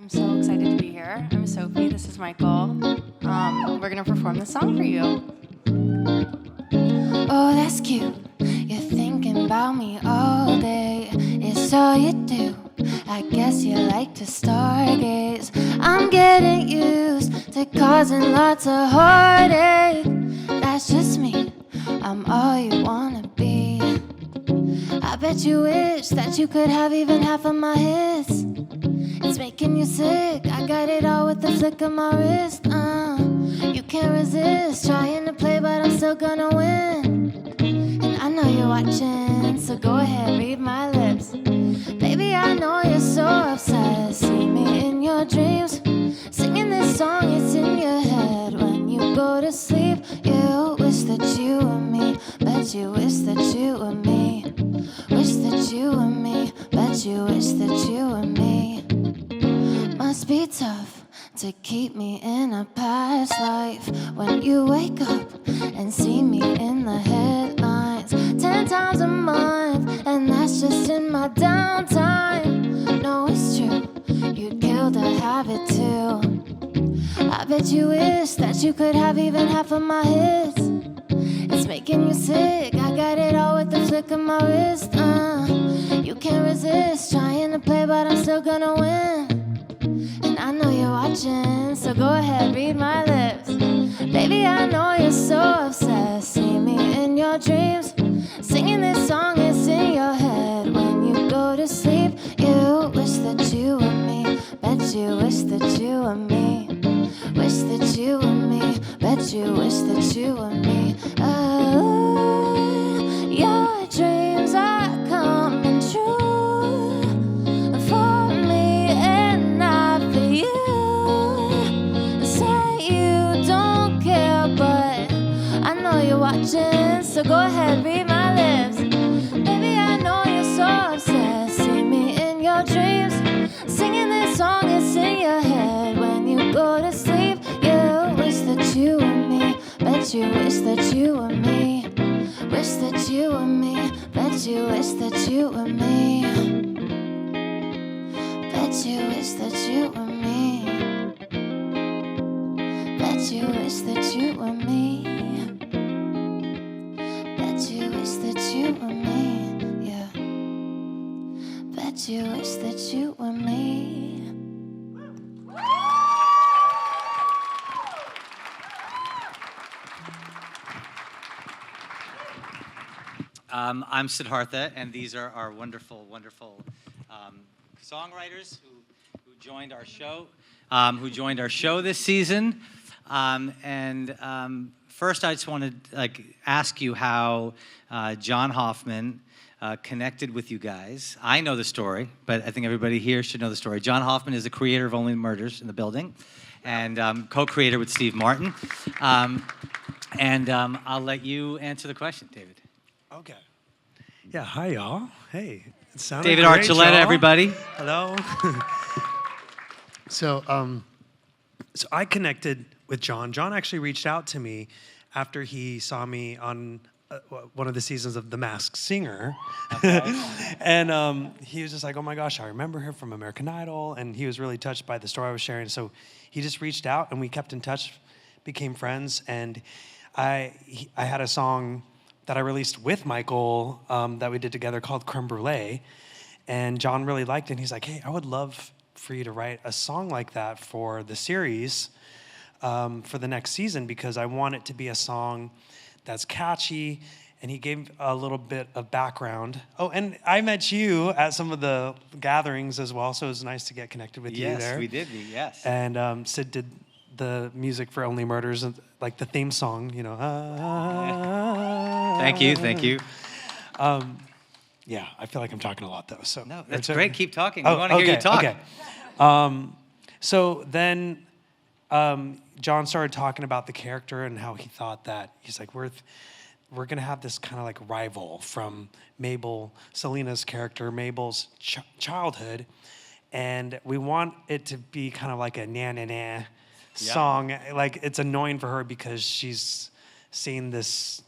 I'm so excited to be here. I'm Sophie, this is Michael. We're gonna perform this song for you. Oh, that's cute. You're thinking about me all day. It's all you do. I guess you like to stargaze. I'm getting used to causing lots of heartache. That's just me. I'm all you wanna be. I bet you wish that you could have even half of my hits. It's making you sick. I got it all with the flick of my wrist. You can't resist trying to play, but I'm still gonna win. And I know you're watching, so go ahead, read my lips. Baby, I know you're so obsessed. See me in your dreams, singing this song, it's in your head. When you go to sleep, you wish that you were me. Bet you wish that you were me. Wish that you were me. Bet you wish that you were me. Must be tough to keep me in a past life when you wake up and see me in the headlines 10 times a month, and that's just in my downtime. No, it's true, you'd kill to have it too. I bet you wish that you could have even half of my hits. It's making you sick. I got it all with the flick of my wrist. You can't resist trying to play, but I'm still gonna win. And I know you're watching, so go ahead, read my lips. Baby, I know you're so obsessed. See me in your dreams, singing this song, it's in your head. When you go to sleep, you wish that you were me. Bet you wish that you were me. Wish that you were me. Bet you wish that you were me. Oh, your dreams are coming true for me and not for you. Say you don't care, but I know you're watching, so go ahead, read my lips. Baby, I know you're so obsessed. See me in your dreams, singing this song, it's in your head. When you go to sleep, you wish that you were me. Bet you wish that you were me. Wish that you were me. Bet you wish that you were me. Bet you wish that you were me. Bet you wish that you were me. Bet you wish that you were me. Yeah. Bet you wish that you were me. I'm Siddhartha, and these are our wonderful, wonderful songwriters who joined our show this season. First, I just want to ask you how John Hoffman connected with you guys. I know the story, but I think everybody here should know the story. John Hoffman is the creator of Only Murders in the Building, and co-creator with Steve Martin. I'll let you answer the question, David. Okay. Yeah, hi, y'all. Hey, it sounded David great, Archuletta, y'all. everybody. Hello. So I connected with John. John actually reached out to me after he saw me on one of the seasons of The Masked Singer. Okay. And he was just like, oh my gosh, I remember her from American Idol. And he was really touched by the story I was sharing. So he just reached out and we kept in touch, became friends. And I had a song that I released with Michael that we did together called Creme Brulee. And John really liked it. And he's like, hey, I would love for you to write a song like that for the series for the next season, because I want it to be a song that's catchy. And he gave a little bit of background. Oh, and I met you at some of the gatherings as well, so it was nice to get connected with you there. Yes, we did, yes. And Sid did the music for Only Murders, like the theme song, you know. Thank you. Yeah, I feel like I'm talking a lot though. So no, that's great. Keep talking. We want to hear you talk. Okay. So then John started talking about the character and how he thought that he's like, we're gonna have this kind of like rival from Mabel, Selena's character, Mabel's childhood, and we want it to be kind of like a na song. Like it's annoying for her because she's seen this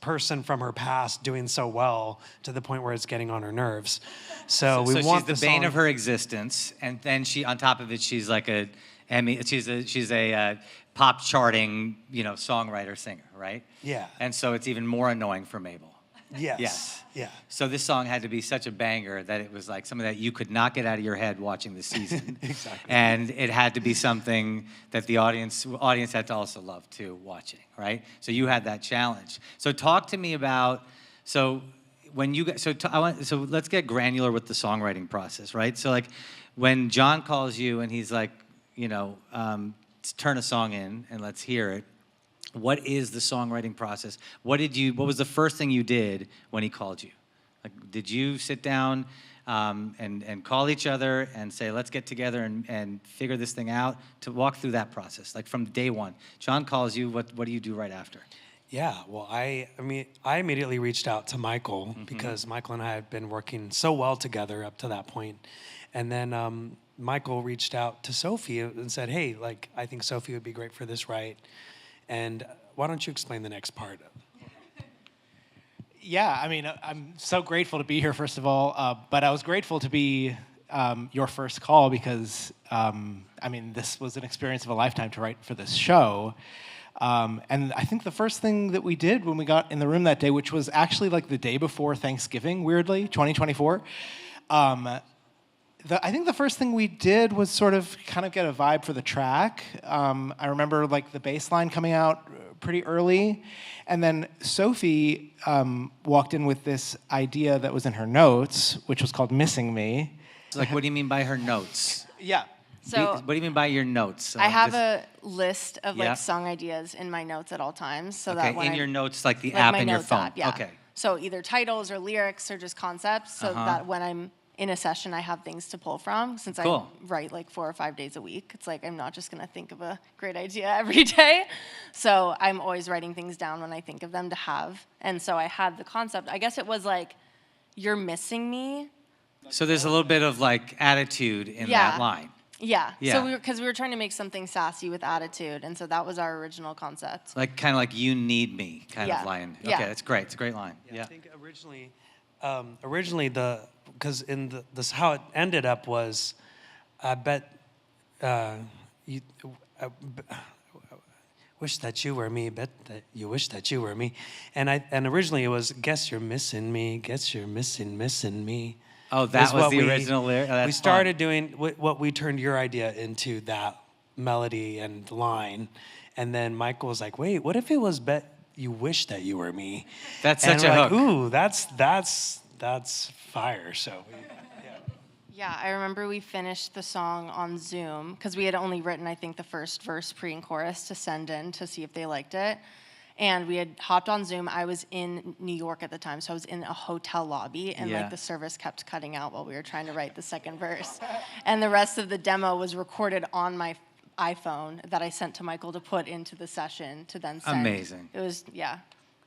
person from her past doing so well to the point where it's getting on her nerves. So we want she's the bane of her existence, and then on top of it, she's like a Emmy. She's a pop charting, songwriter singer, right? Yeah. And so it's even more annoying for Mabel. Yes. Yes. Yeah. So this song had to be such a banger that it was like something that you could not get out of your head watching the season. Exactly. And it had to be something that the audience had to also love too, watching, right? So you had that challenge. So talk to me about when you so let's get granular with the songwriting process, right? So like when John calls you and he's like, turn a song in and let's hear it. What is the songwriting process? What was the first thing you did when he called you? Like, did you sit down and call each other and say, let's get together and figure this thing out? To walk through that process, like from day one. John calls you, what do you do right after? Yeah, well, I immediately reached out to Michael because Michael and I had been working so well together up to that point. And then Michael reached out to Sophie and said, hey, like, I think Sophie would be great for this, right? And why don't you explain the next part? Yeah, I mean, I'm so grateful to be here, first of all. But I was grateful to be your first call because, this was an experience of a lifetime to write for this show. And I think the first thing that we did when we got in the room that day, which was actually like the day before Thanksgiving, weirdly, 2024, I think the first thing we did was sort of kind of get a vibe for the track. I remember like the bass line coming out pretty early. And then Sophie walked in with this idea that was in her notes, which was called Missing Me. Like, what do you mean by her notes? Yeah. So What do you mean by your notes? I have a list of song ideas in my notes at all times, so that when your notes, like the like app my in your notes phone. app, yeah. Okay. So either titles or lyrics or just concepts, so that when I'm in a session, I have things to pull from. Since I write like 4 or 5 days a week, it's like I'm not just gonna think of a great idea every day. So I'm always writing things down when I think of them to have. And so I had the concept. I guess it was like, "You're missing me." So there's a little bit of like attitude in that line. Yeah. Yeah. So we were trying to make something sassy with attitude, and so that was our original concept. Like kind of like "you need me" kind of line. Okay, Yeah. that's great. It's a great line. I think originally because in this how it ended up was, I bet you wish that you were me, bet that you wish that you were me, and originally it was guess you're missing me, guess you're missing me. Oh, that was the original lyric? Oh, we started doing what we turned your idea into that melody and line. And then Michael was like, wait, what if it was bet you wish that you were me? That's and such a hook. like, ooh, that's fire. So, Yeah, I remember we finished the song on Zoom because we had only written, I think, the first verse, pre and chorus to send in to see if they liked it. And we had hopped on Zoom. I was in New York at the time, so I was in a hotel lobby, and like the service kept cutting out while we were trying to write the second verse. And the rest of the demo was recorded on my iPhone that I sent to Michael to put into the session to then send. Amazing. It was,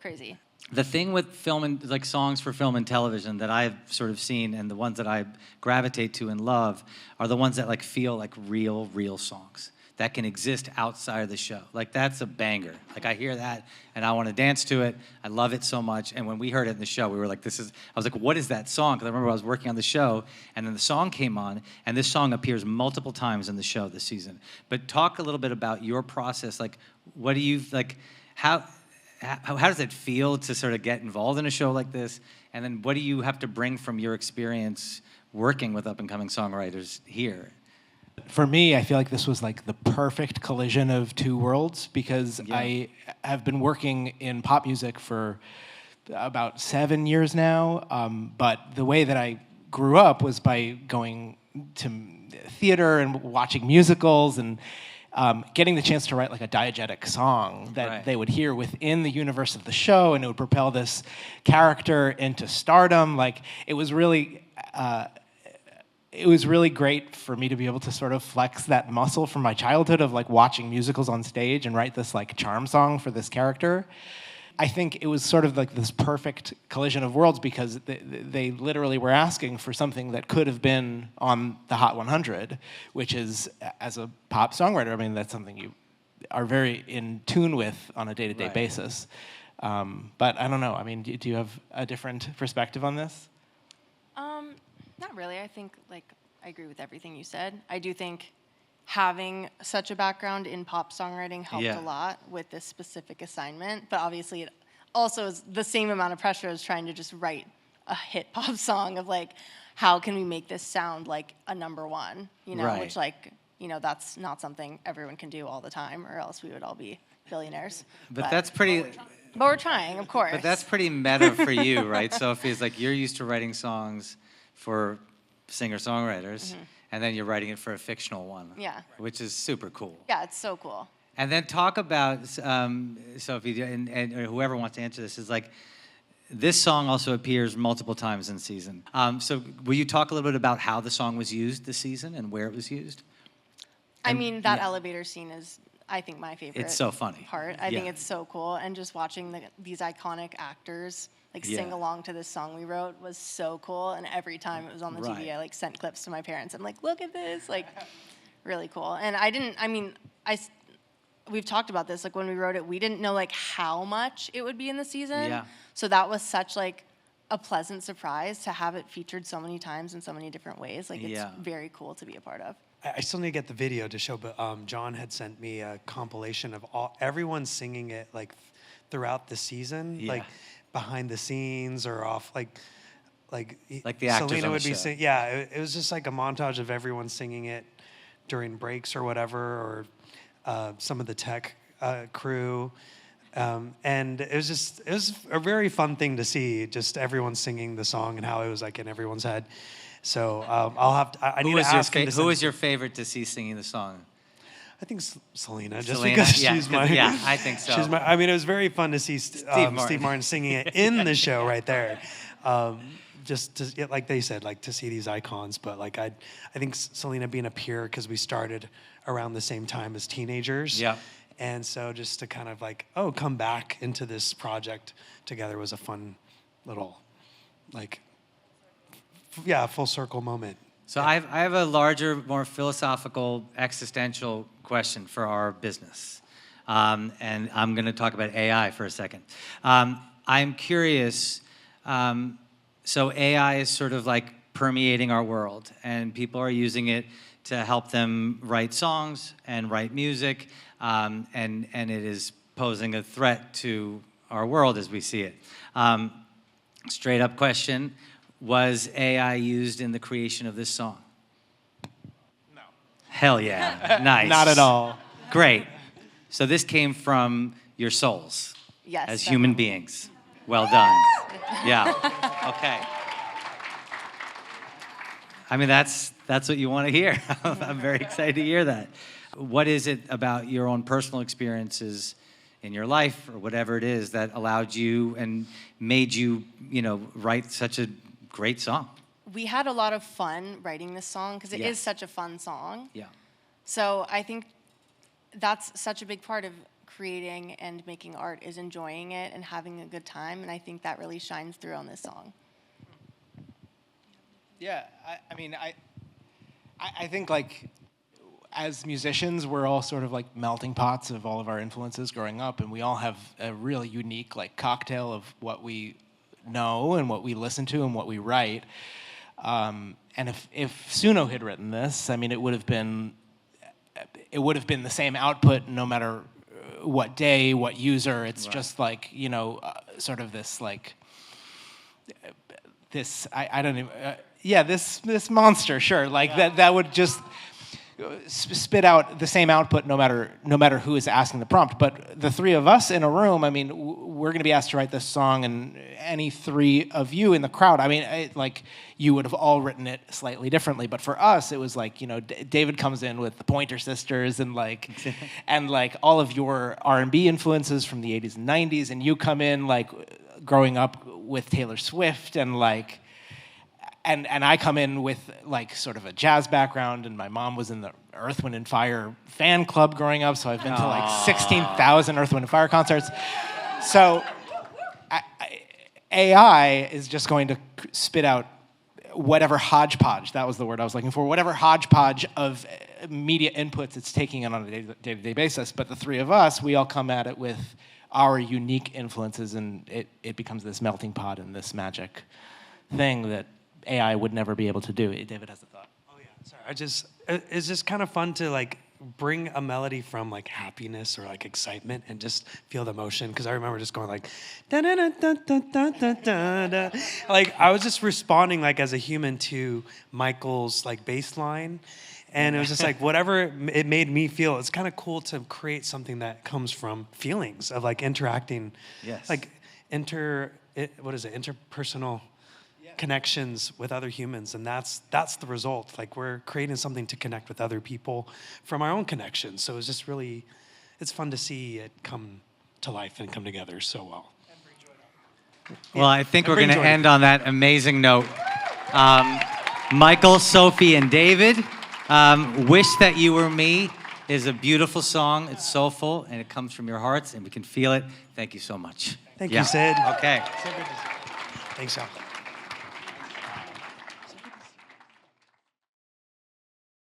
crazy. The thing with film and like songs for film and television that I've sort of seen, and the ones that I gravitate to and love, are the ones that like feel like real songs that can exist outside of the show. Like, that's a banger. Like, I hear that, and I want to dance to it. I love it so much. And when we heard it in the show, we were like, I was like, what is that song? Because I remember I was working on the show, and then the song came on, and this song appears multiple times in the show this season. But talk a little bit about your process. Like, what do you, like, how does it feel to sort of get involved in a show like this? And then what do you have to bring from your experience working with up-and-coming songwriters here? For me, I feel like this was like the perfect collision of two worlds because I have been working in pop music for about 7 years now. But the way that I grew up was by going to theater and watching musicals and getting the chance to write like a diegetic song that they would hear within the universe of the show, and it would propel this character into stardom. Like, it was really great for me to be able to sort of flex that muscle from my childhood of like watching musicals on stage and write this like charm song for this character. I think it was sort of like this perfect collision of worlds because they literally were asking for something that could have been on the Hot 100, which is, as a pop songwriter, I mean, that's something you are very in tune with on a day-to-day basis. But I don't know. I mean, do you have a different perspective on this? Not really. I think, like, I agree with everything you said. I do think having such a background in pop songwriting helped a lot with this specific assignment, but obviously it also is the same amount of pressure as trying to just write a hit pop song of, like, how can we make this sound like a number one, you know, which, like, you know, that's not something everyone can do all the time, or else we would all be billionaires. But that's pretty... But we're trying, of course. But that's pretty meta for you, right, Sophie? It's like you're used to writing songs for singer-songwriters, and then you're writing it for a fictional one. Yeah. Which is super cool. Yeah, it's so cool. And then talk about, Sophie, and whoever wants to answer this, is like, this song also appears multiple times in season. So will you talk a little bit about how the song was used this season and where it was used? I mean, that elevator scene is, I think, my favorite. It's so funny. Part. I think it's so cool, and just watching these iconic actors like sing along to this song we wrote was so cool. And every time it was on the TV, I like sent clips to my parents. I'm like, look at this, like, really cool. And we've talked about this. Like, when we wrote it, we didn't know like how much it would be in the season. Yeah. So that was such like a pleasant surprise to have it featured so many times in so many different ways. Like, it's very cool to be a part of. I still need to get the video to show, but John had sent me a compilation of everyone singing it like throughout the season, like behind the scenes or off, like the actors Selena on would be singing. Yeah, it was just like a montage of everyone singing it during breaks or whatever, or some of the tech crew. And it was a very fun thing to see, just everyone singing the song and how it was like in everyone's head. So I need to ask him. Who was your favorite to see singing the song? I think Selena, just because she's my... Yeah, I think so. I mean, it was very fun to see Steve Martin singing it in the show right there. Just to, like they said, like to see these icons. But like I think Selena being a peer, because we started around the same time as teenagers. Yeah. And so just to kind of like, come back into this project together was a fun little, like, full circle moment. So I have a larger, more philosophical, existential question for our business. And I'm going to talk about AI for a second. I'm curious, so AI is sort of like permeating our world, and people are using it to help them write songs and write music, and it is posing a threat to our world as we see it. Straight up question. Was AI used in the creation of this song? No. Hell yeah. Nice. Not at all. Great. So this came from your souls. Yes. As human beings. Well done. Yeah. Okay. I mean, that's what you want to hear. I'm very excited to hear that. What is it about your own personal experiences in your life or whatever it is that allowed you and made you, write such a great song? We had a lot of fun writing this song because it is such a fun song. Yeah. So I think that's such a big part of creating and making art, is enjoying it and having a good time. And I think that really shines through on this song. Yeah, I think like as musicians, we're all sort of like melting pots of all of our influences growing up, and we all have a really unique like cocktail of what we know and what we listen to and what we write. And if Suno had written this, I mean, it would have been the same output no matter what day, what user. It's just like, sort of this like this. I don't even. This monster, sure. Like that would just spit out the same output no matter who is asking the prompt. But the three of us in a room, I mean, we're going to be asked to write this song, and any three of you in the crowd, I mean, like you would have all written it slightly differently. But for us, it was like, David comes in with the Pointer Sisters and like all of your R&B influences from the 80s and 90s, and you come in like growing up with Taylor Swift and like. And I come in with like sort of a jazz background, and my mom was in the Earth, Wind & Fire fan club growing up, so I've been to like 16,000 Earth, Wind & Fire concerts. So AI is just going to spit out whatever hodgepodge, that was the word I was looking for, whatever hodgepodge of media inputs it's taking in on a day-to-day basis. But the three of us, we all come at it with our unique influences, and it becomes this melting pot and this magic thing that AI would never be able to do. David has a thought. Oh yeah, sorry. It's just kind of fun to like bring a melody from like happiness or like excitement and just feel the emotion. Because I remember just going like, da da da da da da da da. Like I was just responding like as a human to Michael's like bass line. And it was just like whatever it made me feel. It's kind of cool to create something that comes from feelings of like interacting, like interpersonal connections with other humans, and that's the result. Like we're creating something to connect with other people from our own connections. So it's just really, it's fun to see it come to life and come together so well. Well, I think we're going to end on that amazing note. Michael, Sophie, and David. Wish That You Were Me is a beautiful song. It's soulful, and it comes from your hearts, and we can feel it. Thank you so much. Thank you, Sid. Okay. Thanks, y'all.